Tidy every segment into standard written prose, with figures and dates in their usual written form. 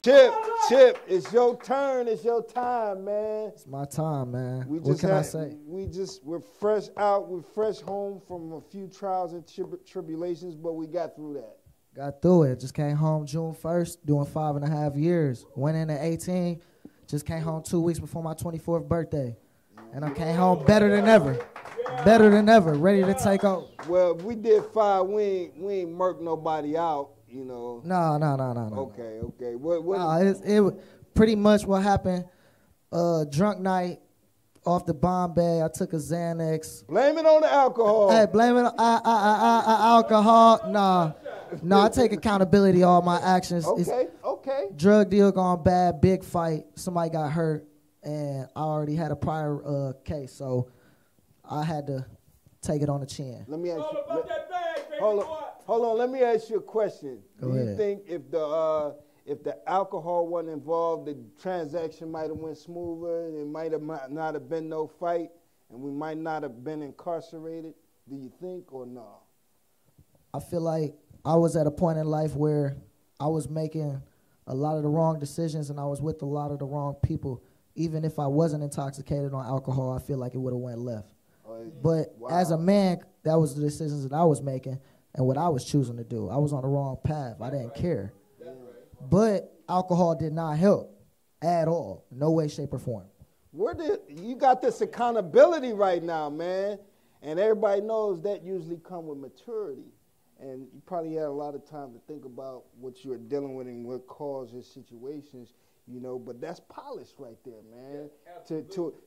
Chip, Chip, it's your turn. It's your time, man. It's my time, man. What can I say? We're fresh out. We're fresh home from a few trials and tribulations, but we got through that. Got through it. Just came home June 1st, doing 5.5 years. Went in at 18. Just came home 2 weeks before my 24th birthday. And I came home better than ever. Better than ever. Ready to take over. Well, if we did 5, we ain't murk nobody out, you know. No. Okay. What It pretty much what happened. Drunk night off the Bombay. I took a Xanax. Blame it on the alcohol. Hey, blame it on alcohol. No, I take accountability all my actions. Okay. Drug deal gone bad, big fight. Somebody got hurt, and I already had a prior case, so I had to take it on the chin. Let me ask you. Hold on. Let me ask you a question. Go Do you ahead. think if the alcohol wasn't involved, the transaction might have went smoother, and it might have not have been no fight, and we might not have been incarcerated? Do you think or no? I feel like I was at a point in life where I was making a lot of the wrong decisions, and I was with a lot of the wrong people. Even if I wasn't intoxicated on alcohol, I feel like it would have went left. But as a man, that was the decisions that I was making and what I was choosing to do. I was on the wrong path. I didn't care. But alcohol did not help at all. No way, shape, or form. You got this accountability right now, man. And everybody knows that usually come with maturity. And you probably had a lot of time to think about what you were dealing with and what caused your situations, you know. But that's polish right there, man. Yeah,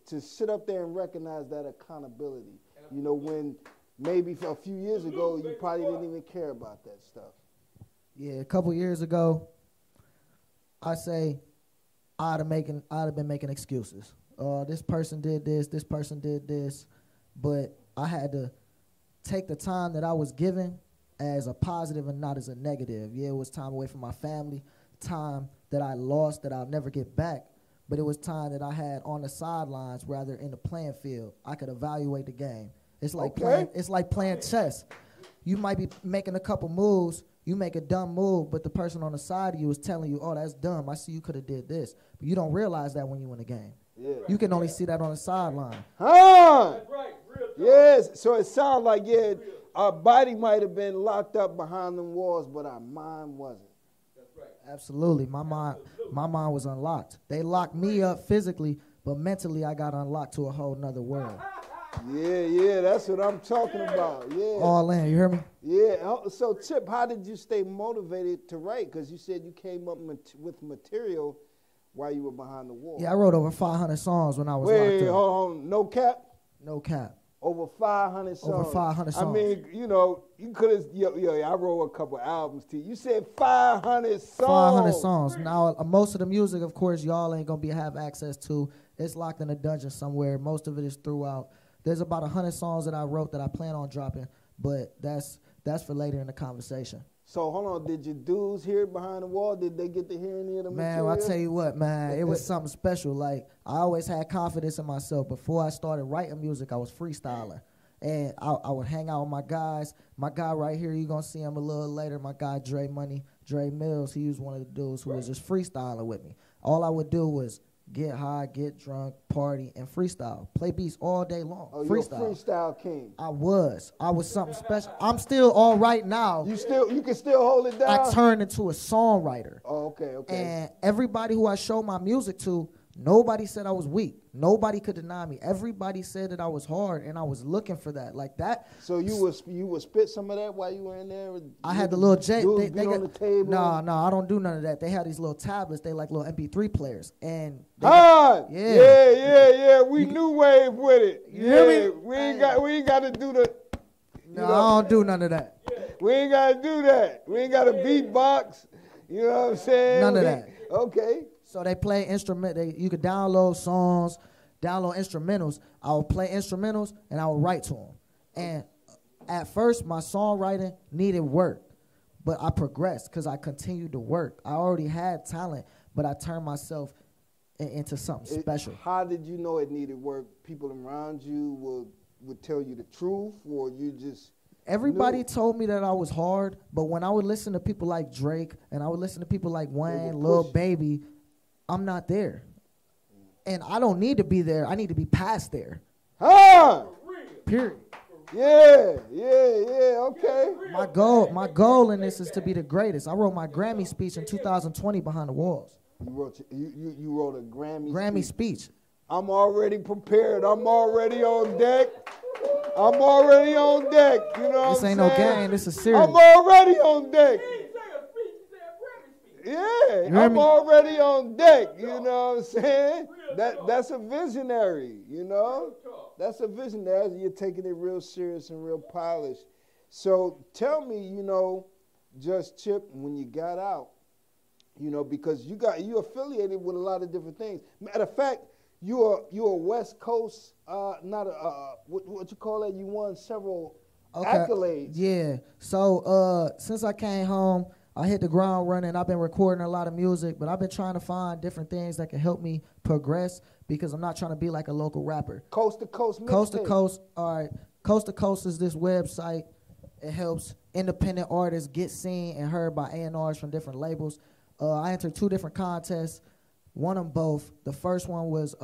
to sit up there and recognize that accountability. You know, when maybe a few years ago you probably didn't even care about that stuff. Yeah, a couple years ago, I say I'd have been making excuses. This person did this, but I had to take the time that I was given as a positive and not as a negative. Yeah, it was time away from my family, time that I lost that I'll never get back, but it was time that I had on the sidelines rather in the playing field. I could evaluate the game. It's like playing chess. You might be making a couple moves, you make a dumb move, but the person on the side of you is telling you, oh, that's dumb. I see you could have did this. But you don't realize that when you in the game. Yeah. You can only see that on the sideline. That's right. Yes, so it sounds like, yeah, our body might have been locked up behind them walls, but our mind wasn't. That's right. Absolutely. My mind was unlocked. They locked me up physically, but mentally I got unlocked to a whole nother world. Yeah, that's what I'm talking about. Yeah. All in, you hear me? Yeah. So, Chip, how did you stay motivated to write? Because you said you came up with material while you were behind the wall. Yeah, I wrote over 500 songs when I was locked up. Wait, hold on. No cap? No cap. Over 500 songs. Over 500 songs. I mean, you know, you could have, I wrote a couple albums too. You said 500 songs. 500 songs. Now, most of the music, of course, y'all ain't going to have access to. It's locked in a dungeon somewhere. Most of it is throughout. There's about 100 songs that I wrote that I plan on dropping, but that's for later in the conversation. So, hold on. Did your dudes hear it behind the wall? Did they get to hear any of the material? Man, I tell you what, man, it was something special. Like, I always had confidence in myself. Before I started writing music, I was freestyling. And I would hang out with my guys. My guy right here, you're going to see him a little later, my guy Dre Mills, he was one of the dudes who was just freestyling with me. All I would do was get high, get drunk, party, and freestyle. Play beats all day long. Oh, freestyle. You're a freestyle king. I was something special. I'm still all right now. You can still hold it down? I turned into a songwriter. Oh, okay. And everybody who I showed my music to, nobody said I was weak. Nobody could deny me. Everybody said that I was hard, and I was looking for that. Like that. So you would spit some of that while you were in there? I had the little J. They on the table? No, I don't do none of that. They had these little tablets. They like little MP3 players. And yeah. We new wave with it. You hear me? We ain't got to do the. No, I don't do none of that. We ain't got to do that. We ain't got to beatbox. You know what I'm saying? None of that. Okay. So they play you could download songs, download instrumentals. I would play instrumentals and I would write to them. And at first, my songwriting needed work, but I progressed because I continued to work. I already had talent, but I turned myself into something special. How did you know it needed work? People around you would tell you the truth, or you just Everybody told me that I was hard, but when I would listen to people like Drake and I would listen to people like Wayne, Lil Baby, I'm not there. And I don't need to be there. I need to be past there. Huh? Period. Yeah, okay. My goal in this is to be the greatest. I wrote my Grammy speech in 2020 Behind the Walls. You wrote a Grammy speech. I'm already prepared. I'm already on deck. You know This ain't no game. This is serious. I'm already on deck. Yeah, I'm already on deck. You know what I'm saying? That's a visionary, you know? That's a visionary. You're taking it real serious and real polished. So tell me, you know, Just Chip, when you got out, you know, because you affiliated with a lot of different things. Matter of fact, you're a West Coast, not a what you call it? You won several accolades. Yeah. So since I came home, I hit the ground running. I've been recording a lot of music, but I've been trying to find different things that can help me progress because I'm not trying to be like a local rapper. Coast to Coast mixtape. Coast to Coast. All right. Coast to Coast is this website. It helps independent artists get seen and heard by A&Rs from different labels. I entered 2 different contests. Won them both. The first one was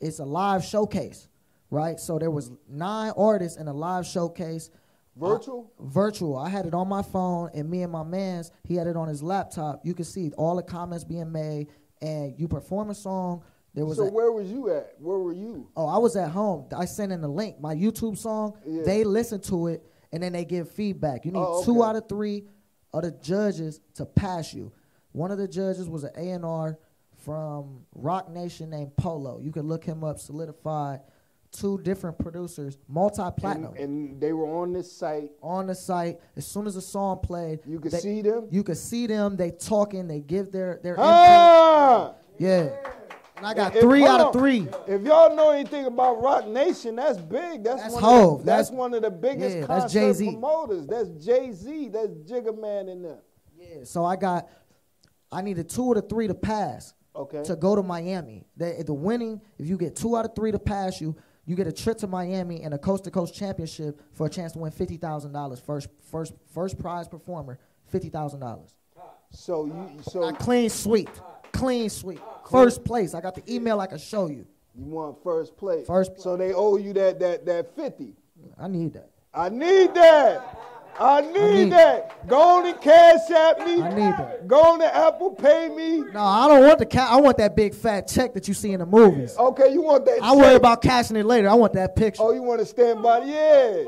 it's a live showcase, right? So there was 9 artists in a live showcase. Virtual? Virtual. I had it on my phone, and me and my mans, he had it on his laptop. You could see all the comments being made, and you perform a song. Where was you at? Where were you? Oh, I was at home. I sent in the link. My YouTube song, they listen to it, and then they give feedback. You need 2 out of 3 of the judges to pass you. One of the judges was an A&R from Rock Nation named Polo. You can look him up, Solidified. 2 different producers, multi-platinum. And they were on this site. On the site. As soon as the song played. You could see them? You could see them. They talking. They give their input. Yeah. And I got 3 out of 3. If y'all know anything about Rock Nation, that's big. That's Hov. That's one of the biggest concert Jay-Z. promoters. That's Jay-Z. That's Jigga Man in there. Yeah. So I needed 2 out of 3 to pass. Okay. To go to Miami. The winning, if you get 2 out of 3 to pass you, you get a trip to Miami and a coast-to-coast championship for a chance to win $50,000. First prize performer, $50,000. So clean sweep. First place. I got the email I can show you. You won first place. First place. So they owe you that 50. I need that. I need that. Go on and cash at me. I need that. Go on to Apple Pay me. No, I don't want the I want that big fat check that you see in the movies. Okay, you want that I worry about cashing it later. I want that picture. Oh, you want to stand by? Yeah.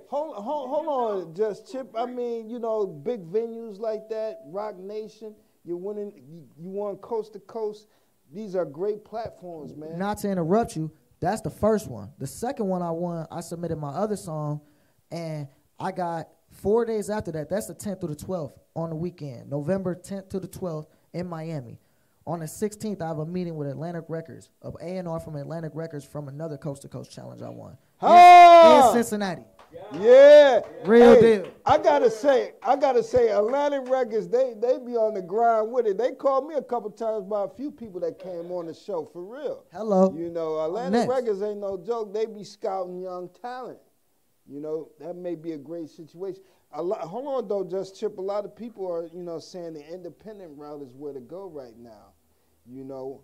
Hold on, Just Chip. I mean, you know, big venues like that, Rock Nation, you won Coast to Coast. These are great platforms, man. Not to interrupt you, that's the first one. The second one I won, I submitted my other song, and I got 4 days after that. That's the 10th through the 12th on the weekend, November 10th to the 12th in Miami. On the 16th, I have a meeting with Atlantic Records, of A&R from Atlantic Records from another Coast to Coast challenge I won. In Cincinnati. Yeah. Real deal. I gotta say, Atlantic Records, they be on the grind with it. They called me a couple times by a few people that came on the show, for real. Hello. You know, Atlantic Records ain't no joke. They be scouting young talent. You know, that may be a great situation. Hold on, though, Just Chip. A lot of people are, you know, saying the independent route is where to go right now. You know,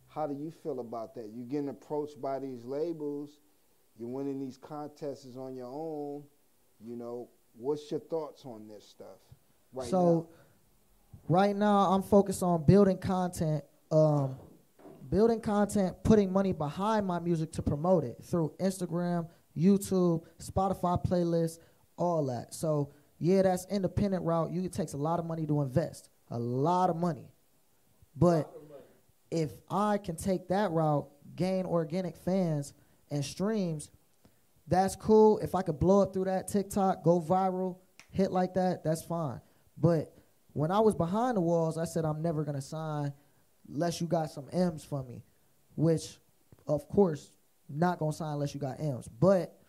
how do you feel about that? You're getting approached by these labels. You're winning these contests on your own. You know, what's your thoughts on this stuff right now? Right now, I'm focused on building content, putting money behind my music to promote it through Instagram, YouTube, Spotify playlists, all that. So, yeah, that's independent route. It takes a lot of money to invest, a lot of money. But if I can take that route, gain organic fans and streams, that's cool. If I could blow up through that TikTok, go viral, hit like that, that's fine. But when I was behind the walls, I said I'm never going to sign unless you got some M's for me, which, of course, not going to sign unless you got M's. But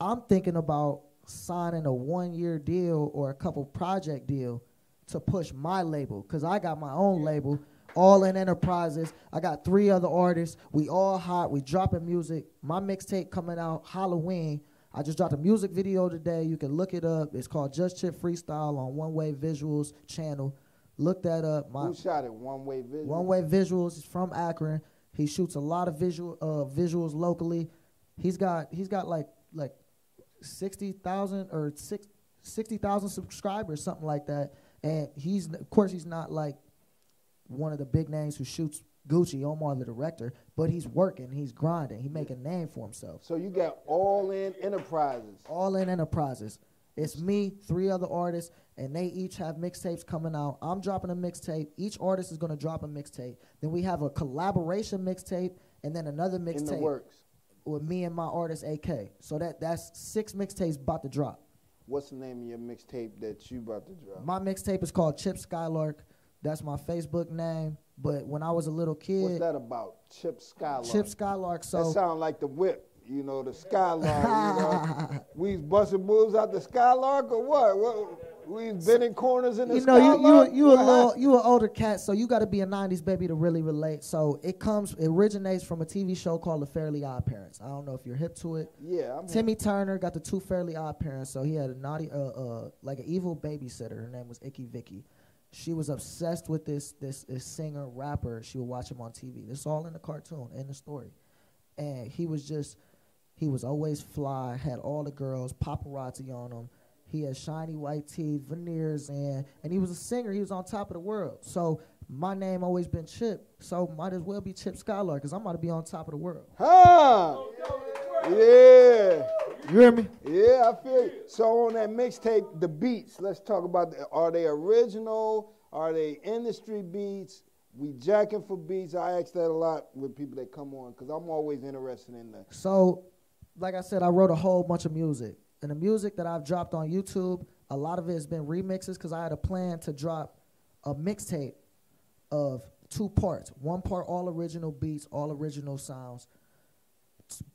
I'm thinking about signing a 1-year deal or a couple project deal to push my label, because I got my own label, All In Enterprises. I got 3 other artists. We all hot. We dropping music. My mixtape coming out Halloween. I just dropped a music video today. You can look it up. It's called Just Chip Freestyle on One Way Visuals channel. Look that up. Who shot it? One Way Visuals? One Way Visuals is from Akron. He shoots a lot of visuals locally. He's got like 60,000 or 60,000 subscribers, something like that. And of course he's not like one of the big names who shoots Gucci, Omar the director, but he's working, he's grinding, he making a name for himself. So you got All In Enterprises. All In Enterprises. It's me, 3 other artists, and they each have mixtapes coming out. I'm dropping a mixtape. Each artist is going to drop a mixtape. Then we have a collaboration mixtape, and then another mixtape. In the works. With me and my artist, AK. So that's 6 mixtapes about to drop. What's the name of your mixtape that you about to drop? My mixtape is called Chip Skylark. That's my Facebook name. But when I was a little kid. What's that about? Chip Skylark. Chip Skylark. So that sound like the whip, you know, the Skylark. You know, we busting moves out the Skylark or what? We bending corners in the Skylark. You an older cat, so you got to be a '90s baby to really relate. So it originates from a TV show called The Fairly Odd Parents. I don't know if you're hip to it. Yeah, Timmy Turner got the 2 Fairly Odd Parents, so he had a naughty, like an evil babysitter. Her name was Icky Vicky. She was obsessed with this singer, rapper. She would watch him on TV. This is all in the cartoon, in the story. And he was always fly, had all the girls, paparazzi on him. He had shiny white teeth, veneers, and he was a singer. He was on top of the world. So my name always been Chip, so might as well be Chip Skylark, because I'm about to be on top of the world. Huh? Yeah. You hear me? Yeah, I feel you. So on that mixtape, the beats, let's talk about, are they original? Are they industry beats? We jacking for beats. I ask that a lot with people that come on because I'm always interested in that. So, like I said, I wrote a whole bunch of music. And the music that I've dropped on YouTube, a lot of it has been remixes because I had a plan to drop a mixtape of 2 parts. 1 part all original beats, all original sounds.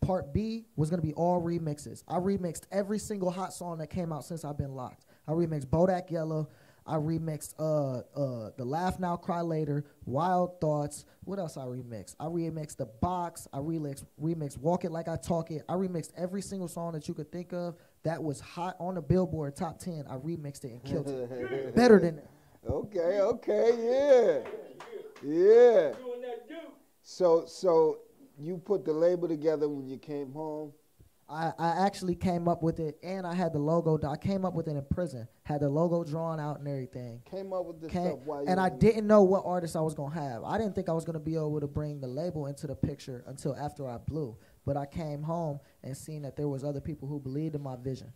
Part B was going to be all remixes. I remixed every single hot song that came out since I've been locked. I remixed Bodak Yellow. I remixed the Laugh Now, Cry Later, Wild Thoughts. What else I remixed? I remixed The Box. I remixed Walk It Like I Talk It. I remixed every single song that you could think of that was hot on the Billboard Top 10. I remixed it and killed it. Better than that. Okay, yeah. So you put the label together when you came home? I actually came up with it, and I had the logo. I came up with it in prison. Had the logo drawn out and everything. Came up with this stuff while you and I didn't know what artist I was going to have. I didn't think I was going to be able to bring the label into the picture until after I blew. But I came home and seen that there was other people who believed in my vision.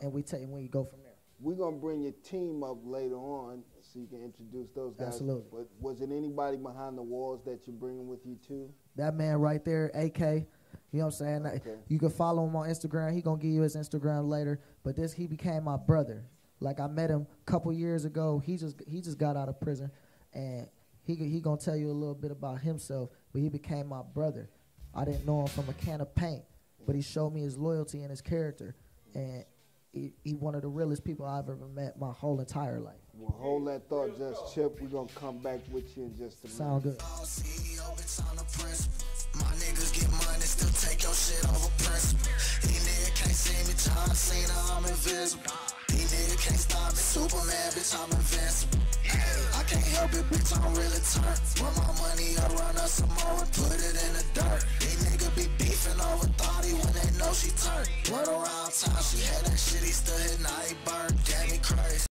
And we go from there. We're going to bring your team up later on so you can introduce those guys. Absolutely. But was it anybody behind the walls that you're bringing with you too? That man right there, AK. You know what I'm saying? Okay. You can follow him on Instagram. He going to give you his Instagram later. But he became my brother. Like I met him a couple years ago. He just got out of prison. And he going to tell you a little bit about himself. But he became my brother. I didn't know him from a can of paint. But he showed me his loyalty and his character. And he one of the realest people I've ever met my whole entire life. Well, hold that thought, Just Chip. We're going to come back with you in just a minute. Sound good. My niggas get money, still take your shit over principle. These niggas can't see me, John Cena, I'm invisible. These niggas can't stop me, Superman, bitch, I'm invincible. I can't help it, bitch, I'm really turned. Run my money, I run up some more and put it in the dirt. These niggas be beefing over Thotty when they know she turned. Word around town, she had that shit, he still hit, now he burned, gave me crazy.